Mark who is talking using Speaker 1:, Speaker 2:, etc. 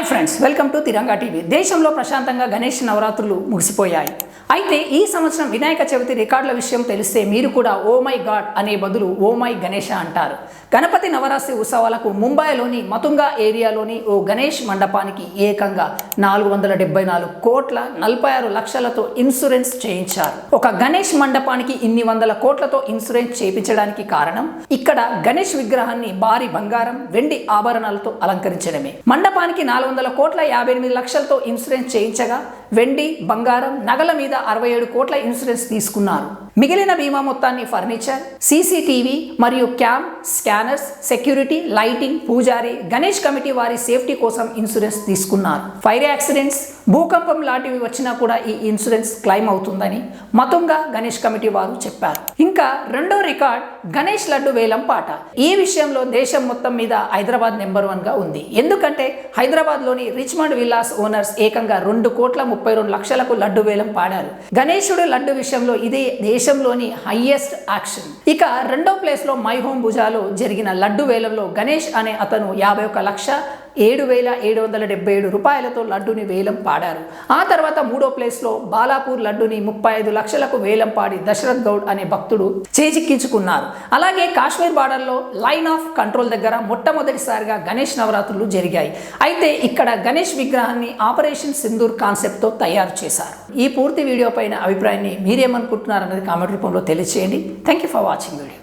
Speaker 1: Hi friends, welcome to Tiranga TV. దేశంలో ప్రశాంతంగా గణేష్ నవరాత్రులు ముగిసిపోయాయి. అయితే ఈ సంవత్సరం వినాయక చవితి రికార్డుల విషయం తెలిస్తే మీరు కూడా ఓ మై గాడ్ అనే బదులు ఓ మై గణేష అంటారు. గణపతి నవరాత్రి ఉత్సవాలకు ముంబైలోని మతుంగా ఏరియాలోని ఓ గణేష్ మండపానికి ఏకంగా 474 కోట్ల 46 లక్షలతో ఇన్సూరెన్స్ చేయించారు. ఒక గణేష్ మండపానికి ఇన్ని వందల కోట్లతో ఇన్సూరెన్స్ చేయించడానికి కారణం ఇక్కడ గణేష్ విగ్రహాన్ని భారీ బంగారం, వెండి ఆభరణాలతో అలంకరించడమే. మండపానికి 400 కోట్ల 58 లక్షలతో ఇన్సూరెన్స్ చేయించగా వెండి, బంగారం, నగల మీద 67 కోట్ల ఇన్సూరెన్స్ తీసుకున్నారు. మిగిలిన బీమా మొత్తాన్ని ఫర్నిచర్, సీసీటీవీ మరియు క్యామ్, స్కానర్స్, సెక్యూరిటీ, లైటింగ్, పూజారి, గణేష్ కమిటీ వారి సేఫ్టీ కోసం ఇన్సూరెన్స్ తీసుకున్నారు. ఫైర్ యాక్సిడెంట్స్, భూకంపం లాంటివి వచ్చినా కూడా ఈ ఇన్సూరెన్స్ క్లెయిమ్ అవుతుందని మతుంగా గణేష్ కమిటీ వారు చెప్పారు. ఇంకా రెండో రికార్డ్ గణేష్ లడ్డు వేలం పాట. ఈ విషయంలో దేశం మొత్తం మీద హైదరాబాద్ నెంబర్ 1 గా ఉంది. ఎందుకంటే హైదరాబాద్లోని రిచ్మండ్ విల్లాస్ ఓనర్స్ ఏకంగా 2 కోట్ల 32 లక్షలకు లడ్డు వేలం పాడారు. గణేశుడు లడ్డు విషయంలో ఇదే దేశంలోని హైయెస్ట్ యాక్షన్. ఇక రెండో ప్లేస్ లో మై హోమ్ భుజాలో జరిగిన లడ్డు వేలంలో గణేష్ అనే అతను 51,07,777 రూపాయలతో లడ్డుని వేలం పాడారు. ఆ తర్వాత మూడో ప్లేస్ లో బాలాపూర్ లడ్డుని 35 లక్షలకు వేలం పాడి దశరథ్ గౌడ్ అనే భక్తుడు చేజిక్కించుకున్నారు. అలాగే కాశ్మీర్ బార్డర్లో లైన్ ఆఫ్ కంట్రోల్ దగ్గర మొట్టమొదటిసారిగా గణేష్ నవరాత్రులు జరిగాయి. అయితే ఇక్కడ గణేష్ విగ్రహాన్ని ఆపరేషన్ సింధూర్ కాన్సెప్ట్ తో తయారు చేశారు. ఈ పూర్తి వీడియో పైన అభిప్రాయాన్ని మీరేమనుకుంటున్నారు అనేది కామెంట్ రూపంలో తెలియజేయండి. Thank you for watching video.